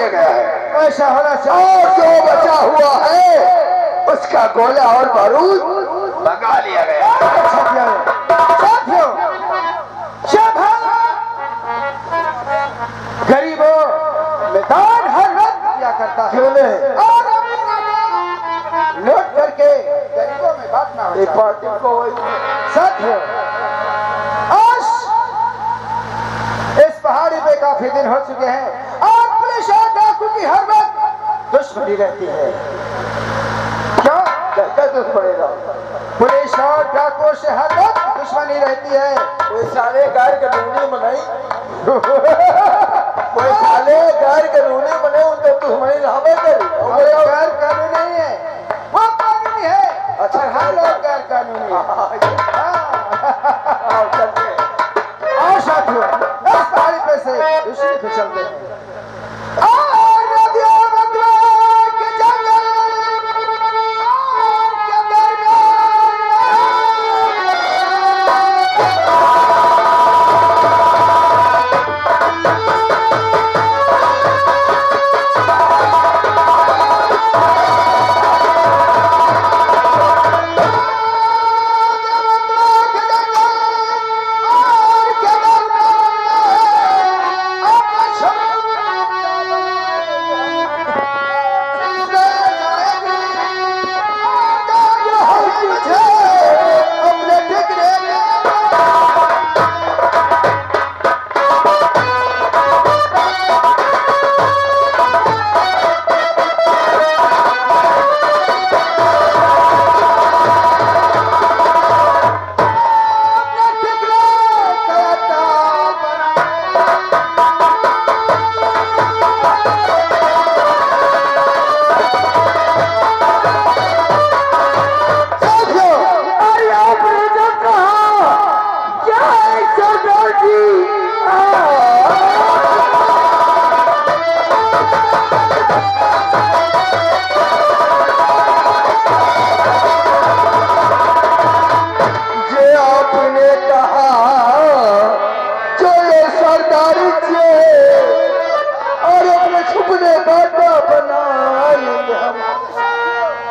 लिए गया है। ऐसा होना चाहिए। और जो बचा हुआ है उसका गोला और बारूद भगा लिया गया है। साथियों, गरीबों में दान हर वक्त किया करता है। क्यों नहीं? और लौट करके गरीबों में बांटना होता है। साथियों, आज इस पहाड़ी पे काफी दिन हो चुके हैं और पुलिस और डाकू की हर वक्त दुश्मनी रहती है। क्यों? क्या दुश्मनी रहा? पुलिस और डाकुओं से हर वक्त दुश्मनी रहती है। कोई साले गाय कानूनी बनाई, कोई साले गाय कानूनी बने उन तो दुश्मनी रहा करी। गैर कानूनी है, वो कानूनी है। अच्छा, हम लोग गैर कानूनी है। और साथियों, इस पहाड़ी पे से दूसरी पे चलते हैं। और नदियों नदियों के जंगल के दरमियान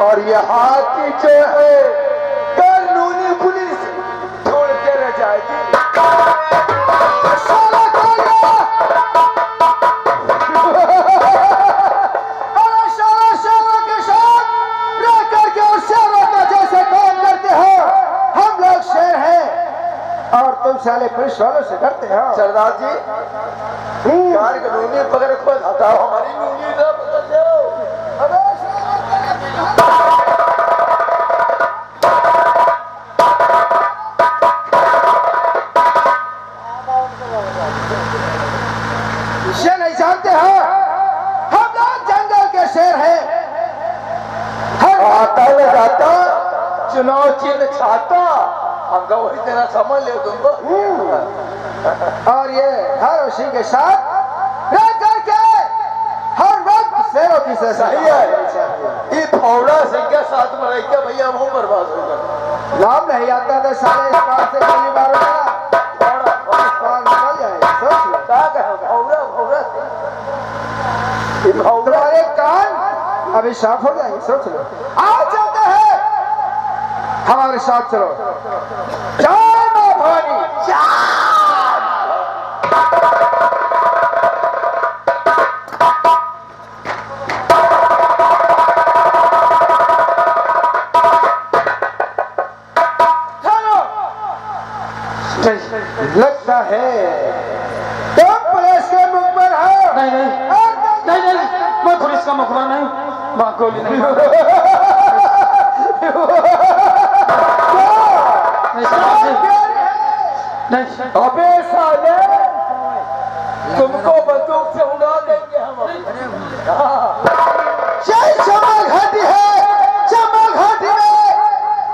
और ये हाथी जो है कानूनी पुलिस छोड़ के रह जाएगी। के साथ रह करके और शेरों का जैसे काम करते हो। हम लोग शेर हैं और तुम साले पुलिस वालों से डरते हो। सरदार जी, कार कानूनी पकड़ खुद हटाओ, हमारी नूनी ना पकड़ दो। ये नहीं जानते हो, हम लोग जंगल के शेर हैं। आता लगाता चुनाव चिन्ह छाता, हमका वही तेरा समझ ले तुमको। और ये हर उसी के साथ रह करके हर वक्त शेरों की सही है। ये फौड़ा सिंह के साथ में रह के भैया मुंह बर्बाद हो गया। नाम नहीं आता था साले इस बात से गोली मारो निकल जाए। सोच लो तुम्हारे कान अभी साफ हो जाएंगे। सोच लो। आओ चलते हैं, हमारे साथ चलो। जय मां भवानी। लगता है तुम पुलिस के मुखबिर हो। नहीं नहीं, मैं पुलिस का मुखबिर नहीं, मैं गोली नहीं नहीं। अबे साले, तुमको बंदूक से उड़ा देंगे हम। चमल घाटी है, चमल घाटी में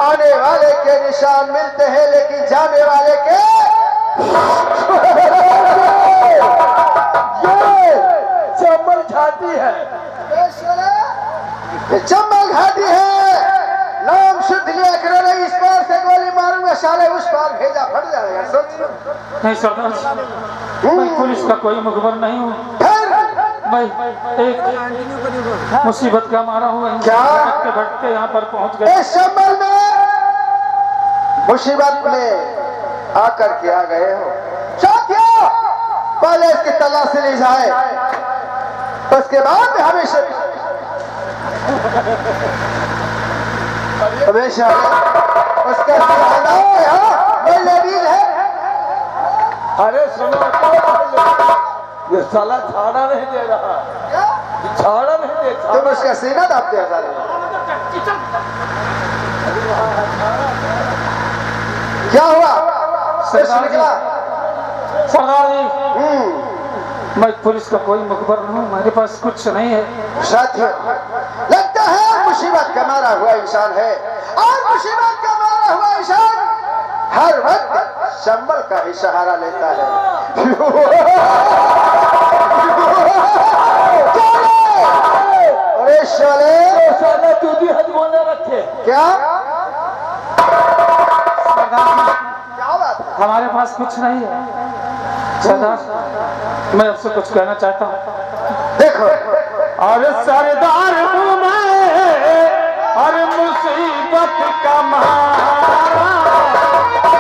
आने वाले के निशान मिलते हैं लेकिन जाने वाले के ये चंबल घाटी है। चंबल घाटी है, नाम शुद्ध लिया करो। नहीं इस पार से गोली मारूंगा साले उस पार भेजा फट जाएगा। सोच नहीं सरदार, मैं पुलिस का कोई मुखबिर नहीं हूँ। फिर मैं एक मुसीबत का मारा हुआ क्या? भटके भटके यहाँ पर पहुँच गए। इस संबल में मुसीबत में आकर के आ गए हो। साथियों, पहले इसकी तलाशी ली जाए, उसके बाद हमेशा हमेशा उसका ये लेडीज है। अरे सुनो, ये साला छाड़ा नहीं दे रहा, छाड़ा नहीं दे। तुम उसका सीना दाबते हो साले। क्या हुआ? निकला। सरदार जी, मैं पुलिस का कोई मुखबर नहीं हूँ, मेरे पास कुछ नहीं है। साथियों, लगता है मुसीबत का मारा हुआ इंसान है, और मुसीबत का मारा हुआ इंसान हर वक्त संबल का ही सहारा लेता है। अरे साले, तू भी हद बोले रखे। क्या सरदार, क्या बात है? हमारे पास कुछ नहीं है। सरदार, मैं आपसे कुछ कहना चाहता हूँ। देखो, अरे सरदार हूँ मैं, अरे मुसीबत का मारा,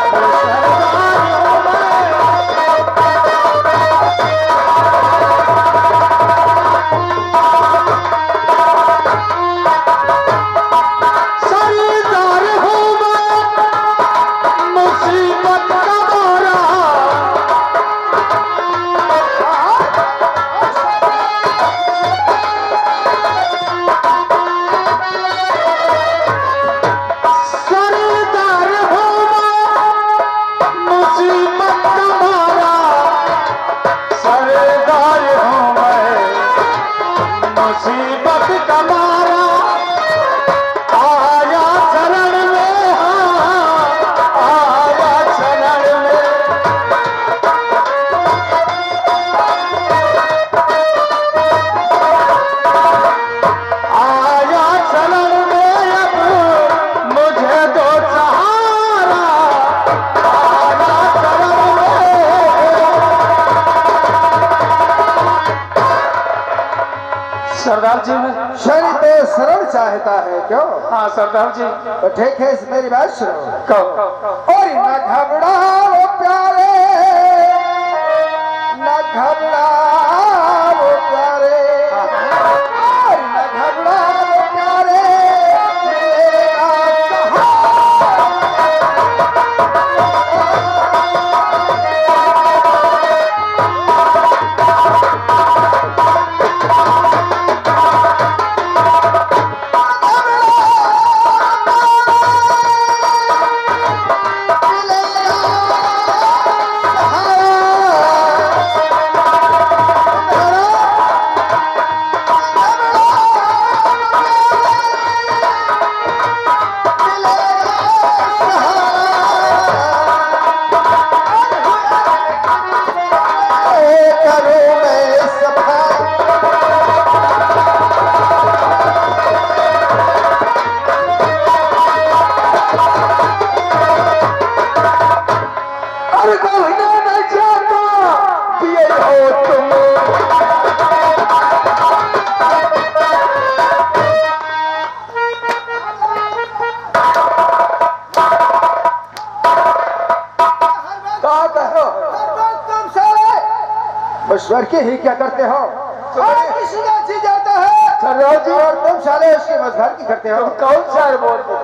अरे सरदार हूँ मैं। सरदार हूँ मैं, मुसीबत का मारा, सरदार हूँ मैं, मुसीबत का मारा, सरदार हूँ मैं, मुसीबत का मारा, आया शरण में, हाँ, आया शरण में। आया शरण में, अब मुझे दो सहारा, आया शरण में। सरदार जी, मैं शनि तो शरण चाहता है क्यों? हाँ सरदार जी, तो ठीक है, मेरी बात सुनो। कहो। और न घबराओ प्यारे, न घबराओ प्यारे, और न घबराओ प्यारे, मेरा करूं मैं सफा। अरे कहना न चाहता ये हो तुम, कहा कहो, तुम सारे मशवर के ही क्या करते हो? तुम्हें जाता है सरदार जी, और तुम साले उसके मजहर की करते हो। कौन सा है बोल दो,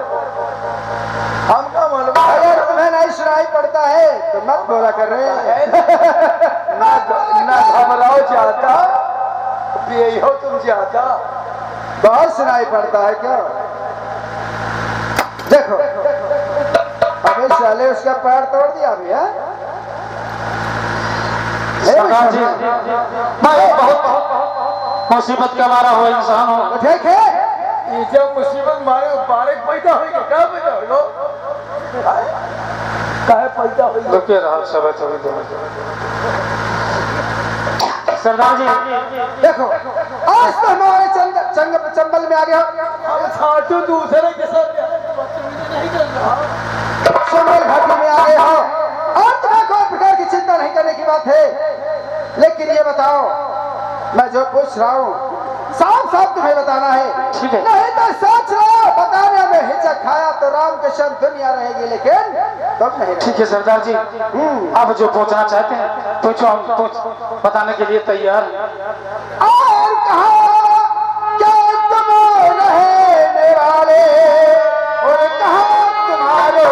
हमका मालूम अगर तुम्हें नहीं सुनाई पड़ता है तो मत बोला कर रहे हैं। ना घबराओ जाता, यही हो तुम जाता। बहुत सुनाई पड़ता है क्या? देखो, अबे साले उसका पैर तोड़ दिया भैया। सरदार जी, मैं बहुत मुसीबत का मारा हुआ इंसान हूँ। ठीक है, ये जब मुसीबत मारे बारे पैदा होगी, क्या पैदा हो लो, काहे पैदा होगी? रुके रहा सब थोड़ी देर। सरदार जी, देखो आज तो हमारे चंबल में आ गया, हम छाटू दूसरे के साथ चंबल घाटी में आ गए हो, और तुम्हें कोई प्रकार की चिंता नहीं करने की बात है। लेकिन ये बताओ, मैं जो पूछ रहा हूँ साफ साफ तुम्हें बताना है। ठीक है। नहीं तो सोच लो बताने में हिचक खाया तो राम के शन दुनिया रहेगी, लेकिन तुम नहीं ठीक है सरदार जी, आप जो पूछना चाहते हैं पूछो, हम बताने के लिए तैयार हैं। और कहा क्या तुम रहने वाले और कहा तुम्हारे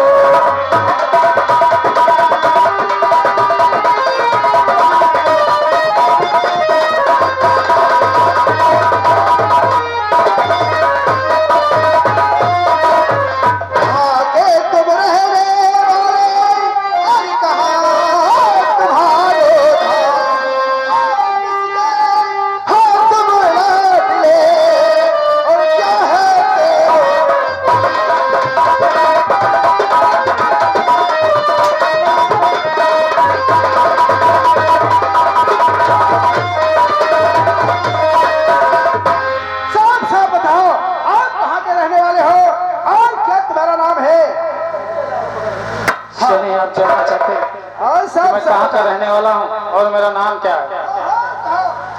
मैं कहाँ का रहने वाला हूँ और मेरा नाम क्या है?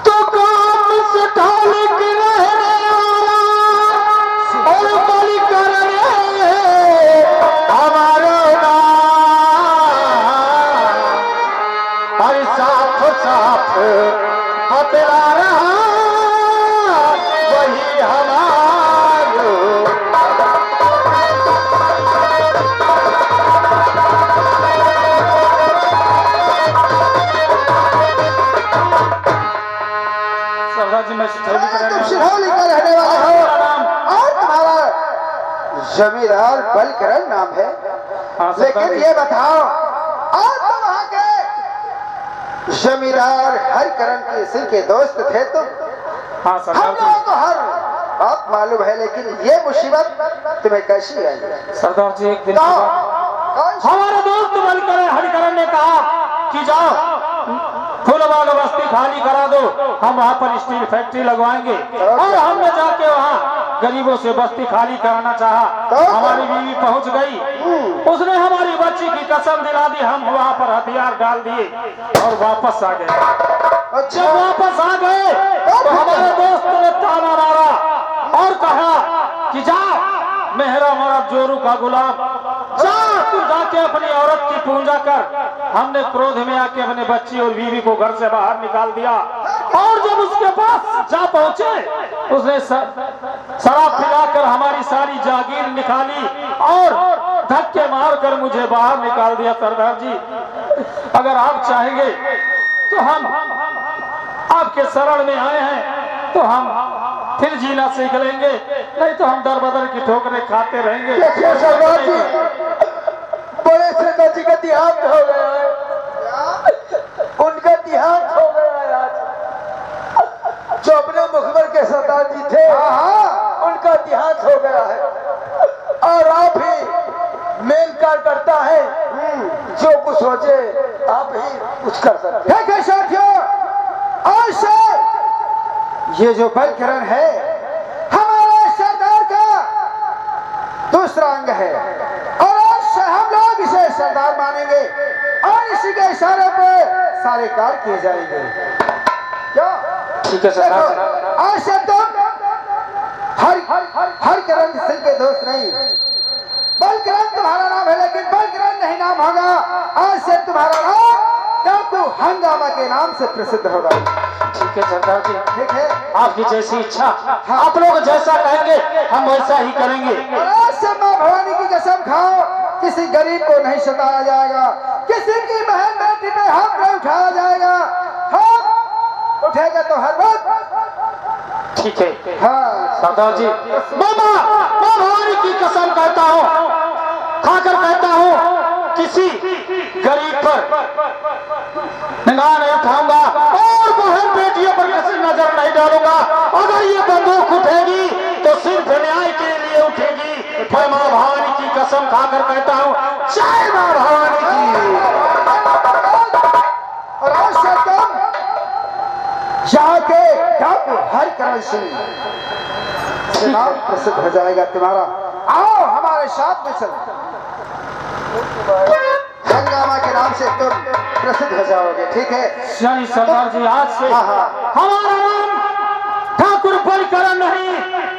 तो काम से ढालिक रहने वाला और बलि करने हमारा नाम, हर साफ साफ बतला रहा वही हमारा। मैं सिरौली का रहने वाले हो और तुम्हारा जमींदार बलकरण नाम है। लेकिन ये बताओ और तुम वहां के जमींदार हरिकरण के सिंह के दोस्त थे तुम? हाँ सरदार हम लोगों को हर बात मालूम है, लेकिन ये मुसीबत तुम्हें कैसी आई? सरदार जी एक दिन हमारे दोस्त बलकरण हरिकरण ने कहा कि जाओ फूलबाग बस्ती खाली करा दो, हम वहाँ पर स्टील फैक्ट्री लगवाएंगे। और हमने जाके वहाँ गरीबों से बस्ती खाली कराना चाहा। हमारी बीवी पहुँच गई, उसने हमारी बच्ची की कसम दिला दी, हम वहाँ पर हथियार डाल दिए और वापस आ गए। जब वापस आ गए तो हमारे दोस्त ने ताना मारा और कहा कि जा मेहरा मारा जोरू का गुलाम, जा तू जाके अपनी औरत की पूजा कर। हमने क्रोध में आके अपने बच्ची और बीवी को घर से बाहर निकाल दिया और जब उसके पास जा पहुंचे उसने शराब पिलाकर हमारी सारी जागीर निकाली और धक्के मारकर मुझे बाहर निकाल दिया। सरदार जी अगर आप चाहेंगे तो हम आपके शरण में आए हैं तो हम फिर जीना सीख लेंगे, नहीं तो हम दर बदर की ठोकरें खाते रहेंगे। बड़े सेठा जी का देहांत हो गया है, उनका देहांत हो गया है आज। जो अपने मुखबर के सरदार जी थे उनका देहांत हो गया है और आप ही मेन कार्य करता है, जो कुछ सोचे आप ही कुछ कर सकते हैं। साथियों और सर ये जो बलकरण है हमारे सरदार का दूसरा अंग है और हम लोग इसे सरदार मानेंगे और इसी के इशारे पे सारे कार्य किए जाएंगे। क्या ठीक है सरदार? आज से तुम हरिकरण सिंह के दोस्त नहीं, बलकरण तुम्हारा नाम है, लेकिन बलकरण नहीं नाम होगा। आज से तुम्हारा नाम डाकू हंगामा के नाम से प्रसिद्ध होगा। ठीक है सरदार जी, ठीक है, आपकी जैसी इच्छा, आप लोग जैसा कहेंगे हम वैसा ही करेंगे। और आज से माँ भवानी की कसम खाओ किसी गरीब को नहीं सताया जाएगा, किसी की बहन बेटी पे हाथ नहीं उठाया जाएगा। हम उठेगा तो हर वक्त। ठीक है हाँ सरदार जी, मैं भवानी की कसम कहता हूँ, खाकर कहता हूँ किसी गरीब पर निगाह नहीं उठाऊंगा और बहन बेटियों पर किसी नजर नहीं डालूंगा। अगर ये बंदूक उठेगी तो सिर्फ न्याय के लिए उठेगी। मैं माँ भवानी की कसम खाकर कहता हूँ, जय माँ भवानी की। और आज से तुम जाके डाकू हरिकरण सिंह से नाम प्रसिद्ध हो जाएगा तुम्हारा। आओ हमारे साथ में चलो, हंगामा के नाम से तुम प्रसिद्ध हो जाओगे। ठीक है यानी सरदार जी आज से हमारा नाम ठाकुर बलकरण नहीं,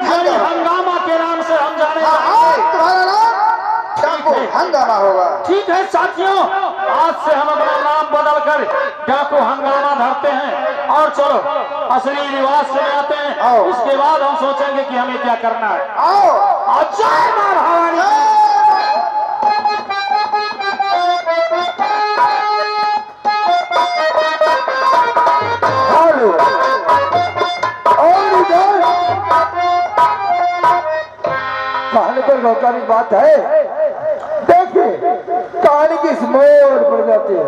यानी हंगामा के नाम से हम जाने जाएंगे। तुम्हारा नाम डाकू हंगामा होगा। ठीक है साथियों, आज से हम अपना नाम बदलकर डाकू हंगामा धरते हैं और चलो असली लिबास से आते हैं। उसके बाद हम सोचेंगे कि हमें क्या करना है। आओ जय मां भवानी। कहने पर गौरव की बात है। देखिए कहानी किस मोड़ पर जाती है।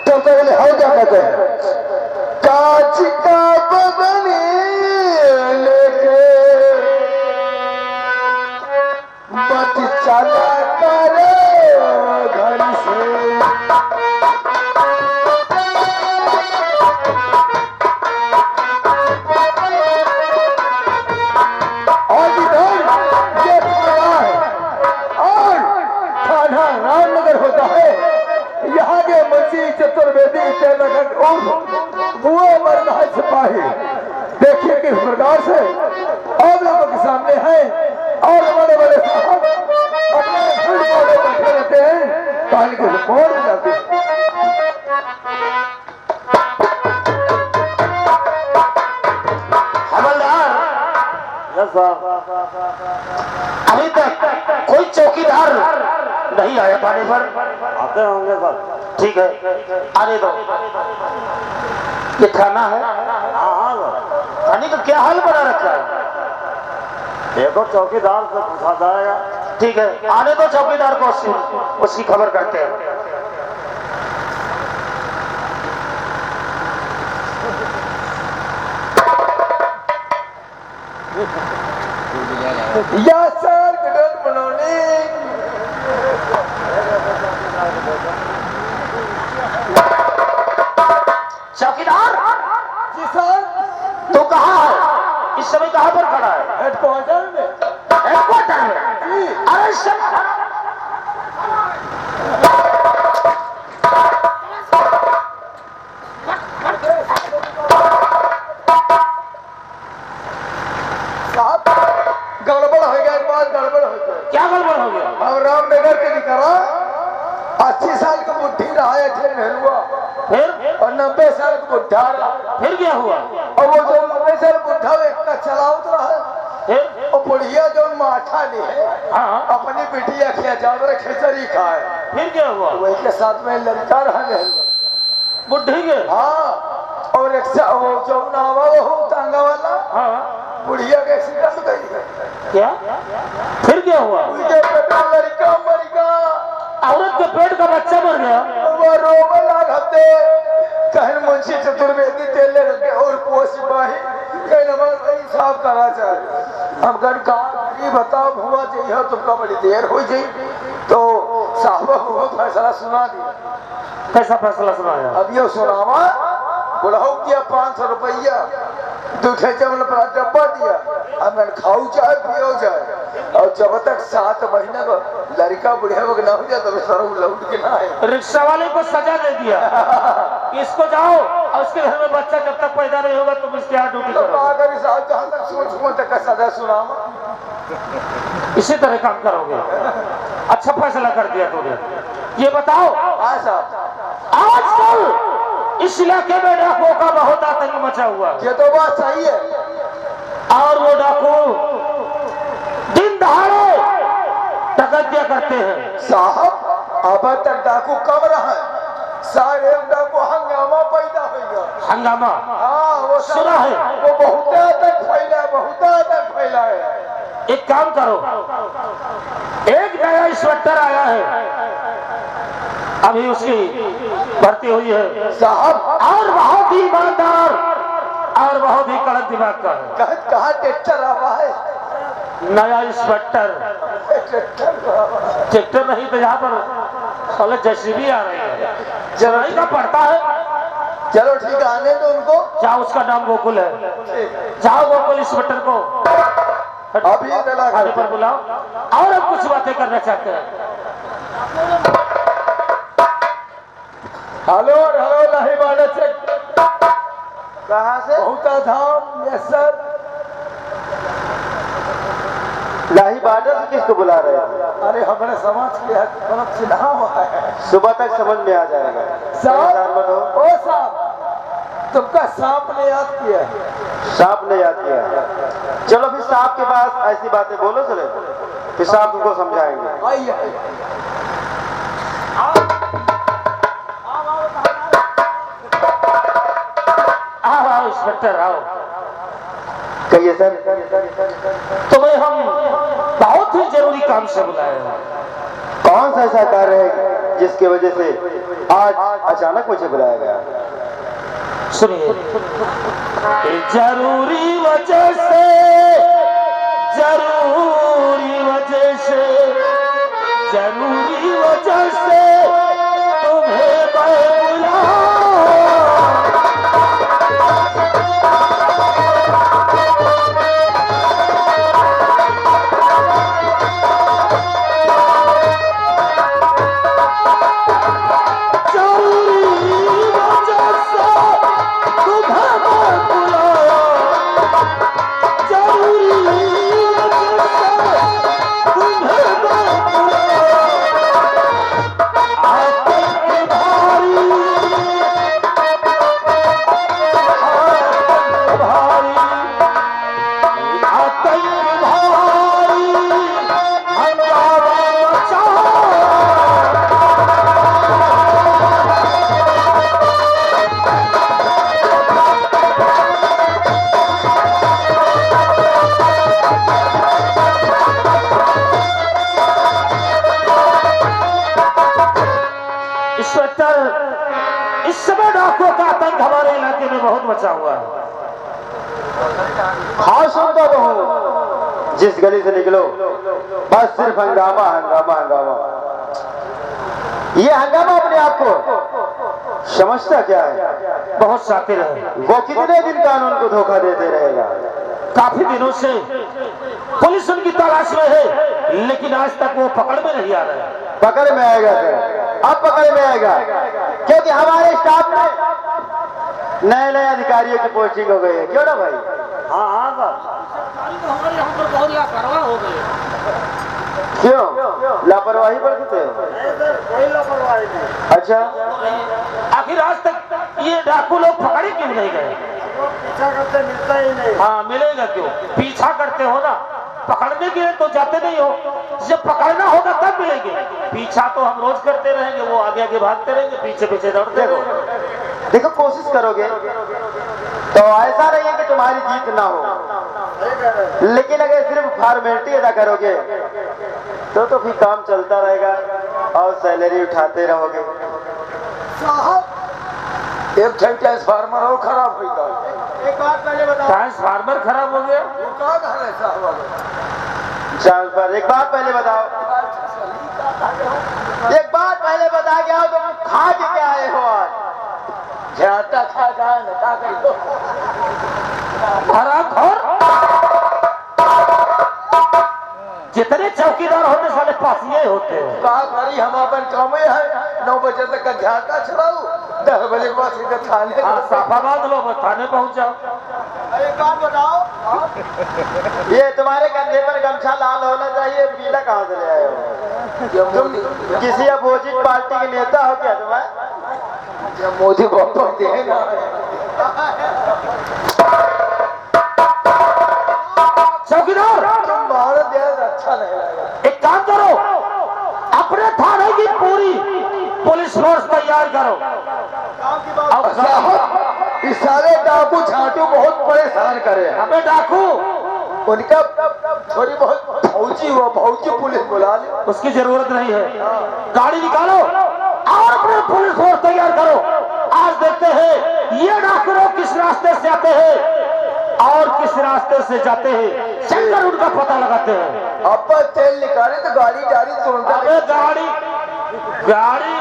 तो बोले हो क्या कहते हैं, कांच का बदन लेके मत चला करे घर से। होता है यहाँ के मुंशी चतुर्वेदी वो मरना है सिपाही। देखिए किस प्रकार से आप लोगों के सामने है और बड़े बड़े साहब अपने बैठे रहते हैं, कहानी को मोड़ जाते हैं। हवलदार अभी तक कोई चौकीदार नहीं आया थाने पर। आते होंगे सर। ठीक है, आने दो। ये थाना है? हाँ सर। थाने का क्या हाल बना रखा है? देखो चौकीदार से पूछा जाएगा। ठीक है, आने दो चौकीदार को, उसकी खबर करते हैं। या सर गुड मॉर्निंग। चौकीदार जी सर। तू कहाँ है? इस समय कहाँ पर खड़ा है? हेडक्वार्टर में। हेडक्वार्टर में? अरे सर गड़बड़ हो गया, एक बात गड़बड़ हो गया। क्या गड़बड़ हो गया? अब रामनगर के निकला 80 साल का बुढ़ी रहा है नेहरुआ, फिर और 90 साल का बुढ़ा रहा। फिर क्या हुआ? और वो जो 90 साल बुढ़ा एक का चलावत रहा है, फिर और बुढ़िया जो माठा नहीं है हाँ, अपनी बिटिया खिया खिचड़ी खाए। फिर क्या हुआ? वही के साथ में लड़का रहा नेहरुआ। बुढ़ी के? हाँ, और एक वो जो नावा वो तांगा वाला हाँ, बुढ़िया के एक्सीडेंट गई। क्या? फिर क्या हुआ? उनके पेट में लड़का मर गया। औरत के पेट का बच्चा मर गया? वो रोवे लागते कहन मुंशी चतुर्वेदी तेले रखे और वो सिपाही कहन हमारा इंसाफ करा चाहे। हम कर कहा बताओ हुआ चाहिए तुमका बड़ी देर हो जाए तो साहब वो फैसला सुना दिया। कैसा फैसला सुनाया? अब ये सुनावा बुढ़ाऊ दिया 500 रुपया, दूठे चावल पर डब्बा दिया। अब मैंने खाऊ चाहे पियो जाए, और जब तक 7 महीने को लड़का बुढ़िया को ना हो जाए तो सर लौट के ना आए। रिक्शा वाले को सजा दे दिया इसको जाओ और उसके घर में बच्चा जब तक पैदा नहीं होगा तुम इसके यहाँ ड्यूटी करो। अगर जहाँ तक सोचूं तक का सजा सुनावा। इसी तरह काम करोगे? अच्छा फैसला कर दिया तूने। ये बताओ आजकल इस इलाके में डाकुओं का बहुत आतंक मचा हुआ। ये तो बात सही है। और वो डाकू दिन दहाड़े डकैतियां करते हैं। साहब अब तक डाकू कब रहा है? सारे डाकू हंगामा पैदा हो गया। हंगामा? हाँ वो सुना है। वो बहुत तक फैला है, बहुत तक फैला है। एक काम करो, एक नया इंस्पेक्टर आया है, अभी उसकी भर्ती हुई है साहब, और बहुत ही ईमानदार और बहुत ही कड़क दिमाग का है। कहाँ ट्रैक्टर आवा है? नया इंस्पेक्टर ट्रैक्टर नहीं तो यहाँ पर जेसीबी आ रही है, जराई का पड़ता है। चलो ठीक है, आने दो उनको। जाओ, उसका नाम गोकुल है। जाओ गोकुल इंस्पेक्टर को अभी आगे पर बुलाओ और अब कुछ बातें करना चाहते हैं। हेलो हेलो लाही बाड़ा से कहाँ से? बहुता धाम। Yes sir. लाही बार्डर से किसको बुला रहे हैं? अरे हमारे समाज के मतलब चिन्हा हुआ है। सुबह तक समझ में आ जाएगा। परेशान मत हो। ओ साहब, तुमका सांप ने याद किया है। सांप ने याद किया? चलो फिर सांप के पास ऐसी बातें बोलो, चले फिर सांप तुमको समझाएंगे। आइए। आओ इंस्पेक्टर आओ। कहिए सर। तुम्हें हम बहुत ही जरूरी काम से बुलाए हैं। कौन सा ऐसा कार्य है जिसकी वजह से आज अचानक मुझे बुलाया गया? सुनिए, जरूरी वजह से, जरूरी वजह से, जरूरी वजह से तुम्हें मैं बुलाया। इस समय डाकुओं का आतंक हमारे इलाके में बहुत मचा हुआ है। हाँ सुनता तो हूँ, जिस गली से निकलो बस सिर्फ हंगामा हंगामा हंगामा। ये हंगामा अपने आप को समझता क्या है? बहुत शातिर है। वो कितने दिन कानून को धोखा देते रहेगा? काफी दिनों से पुलिस उनकी तलाश में है, लेकिन आज तक वो पकड़ में नहीं आ रहा है। पकड़ में आएगा सर, अब पकड़ में आएगा, क्योंकि हमारे स्टाफ में नए नए अधिकारियों की पोस्टिंग हो गई है। क्यों ना भाई? हाँ हाँ सर। हमारे यहाँ पर बहुत लापरवाह हो गए। क्यों लापरवाही बरतते हो? कोई लापरवाही नहीं। अच्छा, आखिर आज तक ये डाकू लोग पकड़े क्यों नहीं गए? पीछा करते मिलता ही नहीं। हाँ मिलेगा क्यों? पीछा करते हो ना, पकड़ने के लिए तो जाते नहीं हो। जब पकड़ना होगा तब मिलेंगे। पीछा तो हम रोज करते रहेंगे, वो आगे आगे भागते रहेंगे, पीछे पीछे दौड़ते रहेंगे। देखो कोशिश करोगे तो ऐसा नहीं है कि तुम्हारी जीत ना हो, लेकिन अगर सिर्फ फॉर्मेलिटी अदा करोगे तो फिर काम चलता रहेगा और सैलरी उठाते रहोगे। एक ट्रांसफार्मर और खराब हुई था। एक बात पहले बताओ। ट्रांसफार्मर खराब हो गया? वो कहाँ है साहब? ट्रांसफर एक बात पहले बताओ। एक बात पहले बता के आओ, तुम खा के क्या आए हो आज? झाटा खा जाए ना का कर दो। हरामखोर! जितने चौकीदार होते साले पासिए होते हैं। कहा करी हम अपन काम में है 9 बजे तक का झाटा चलाऊ, 10 बजे के बाद सीधे थाने। हाँ साफा बांध लो, बस थाने पहुंच जाओ। एक बात बताओ, ये तुम्हारे कंधे पर गमछा लाल होना चाहिए, पीला कहाँ से ले आए हो? तुम किसी अपोजिट पार्टी के नेता हो क्या तुम्हें? मोदी बहुत दे ना। चौकीदार तुम भारत देश अच्छा नहीं लगा। एक काम करो, अपने थाने की पूरी पुलिस फोर्स तैयार करो। अब साहब इस सारे डाकू छाटू बहुत परेशान करे हैं। हमें डाकू उनका थोड़ी बहुत फौजी हुआ, फौजी पुलिस बुला ले। उसकी जरूरत नहीं है। गाड़ी निकालो और अपने पुलिस फोर्स तैयार करो। आज देखते हैं ये डाकू लोग किस रास्ते से आते हैं और किस रास्ते से जाते हैं, चलकर उनका पता लगाते हैं। अब तेल निकाले तो गाड़ी डाली तुरंत। अबे गाड़ी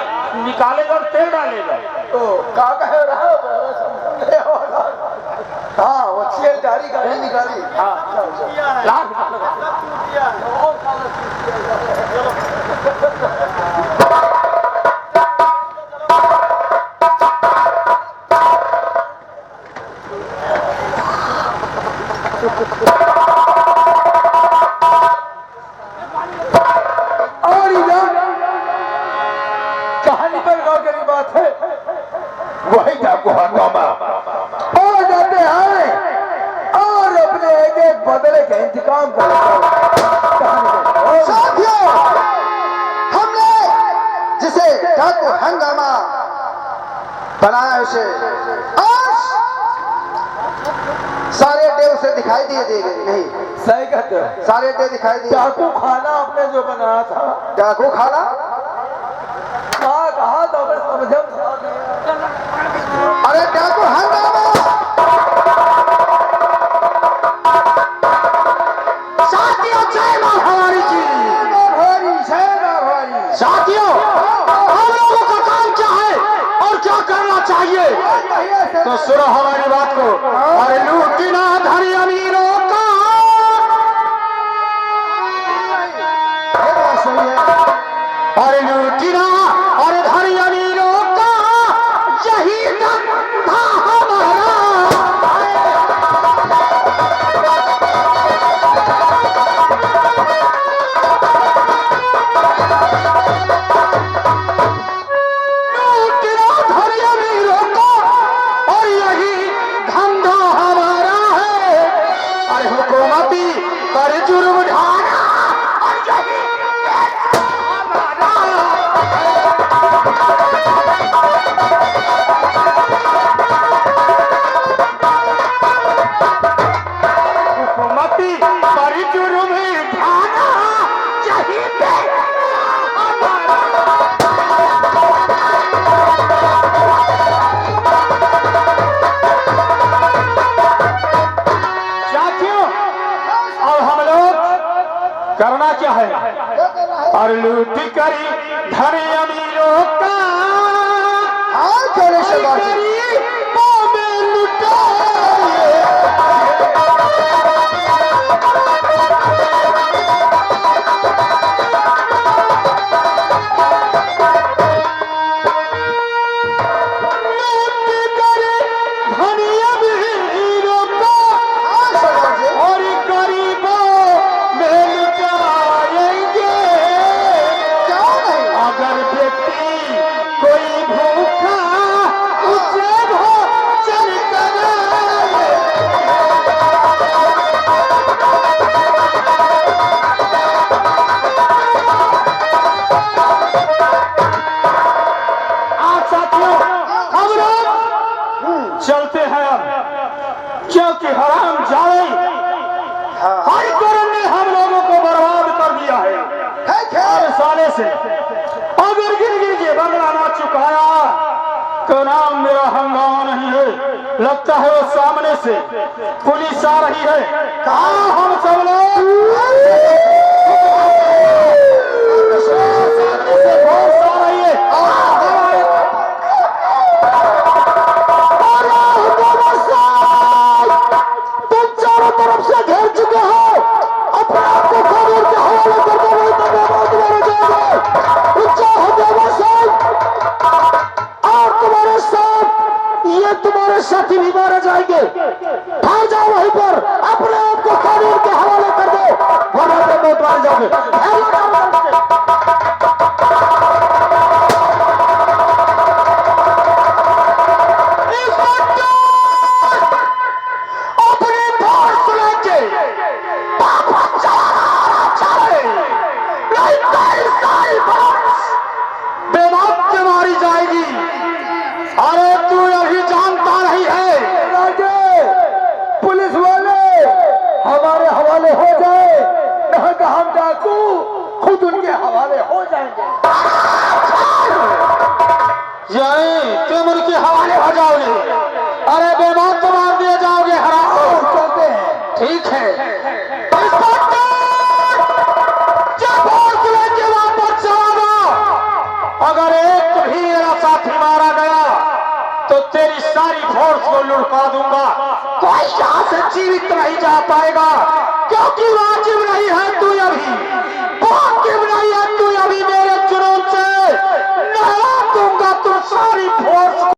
निकालेगा और तेल डालेगा। तो का कह रहा है? हाँ वो तेल डाली गाड़ी निकाली। हाँ लाख डाकू हंगामा और जाते हैं और अपने एक एक बदले का इंतकाम करेंगे। साथियों, हमने जिसे डाकू हंगामा बनाया उसे आज सारे डे उसे दिखाई दिए नहीं, सही कहते हो। सारे डे दिखाई दिए। डाकू खाना आपने जो बनाया था, डाकू खाना कहा था मैं समझा। अरे डाकू हंगामा। साथियों, जय मां भवानी जी। साथियों, हम लोगों का काम क्या है और क्या करना चाहिए, तो सुनो हमारी बात को। अरे लूटना धनी अमीरों का, अरे लूटना और धनी अमीरों का, यही धंधा हमारा। करना क्या है, और लूट करी धनी अमीरों का, गरीबों में लुटाए। लूट करी धनी अमीरों का और गरीबों में लुटाएंगे। अगर व्यक्ति कोई भूखा उसे भोजन कराए। आज साथियों, हम लोग चलते हैं अब, क्योंकि हराम जाए हर करण ने हम लोगों को बर्बाद कर दिया है। हर साले से अगर गिर के बंगला ना चुकाया तो नाम मेरा हंगामा नहीं है। लगता है वो सामने से पुलिस आ रही है। कहाँ हम सब लोग? सामने से पुलिस आ रही है। तुम चारों तरफ से घेर चुके हो, अपने आप को कानून के हवाले कर दो, नहीं तो बेमौत मारे जाओगे। ऊंचा हो जाओ साहब, और तुम्हारे साथ ये तुम्हारे साथी भी मारे जाएंगे। ठहर जाओ वहीं पर, अपने आप को कानून के हवाले कर दो, वरना बेमौत मारे जाओगे। बेमौत के मारी जाएगी। अरे तू अभी जानता नहीं है राजे, पुलिस वाले हमारे हवाले हो जाए, नहीं तो हम डाकू खुद उनके हवाले हो जाएंगे। यही तुम उनके हवाले हो जाओगे। अरे बेमौत तो मार दिए जाओगे। हराम चलते हैं। ठीक है। जब फोर्स लेके वापस चला, अगर एक भी मेरा साथी मारा गया तो तेरी सारी फोर्स को लुढ़का दूंगा। कोई यहाँ से जीवित नहीं जा पाएगा, क्योंकि वाजिब नहीं है तू अभी, वाजिब नहीं है तू अभी मेरे जुनून से नहला दूंगा तू सारी फोर्स।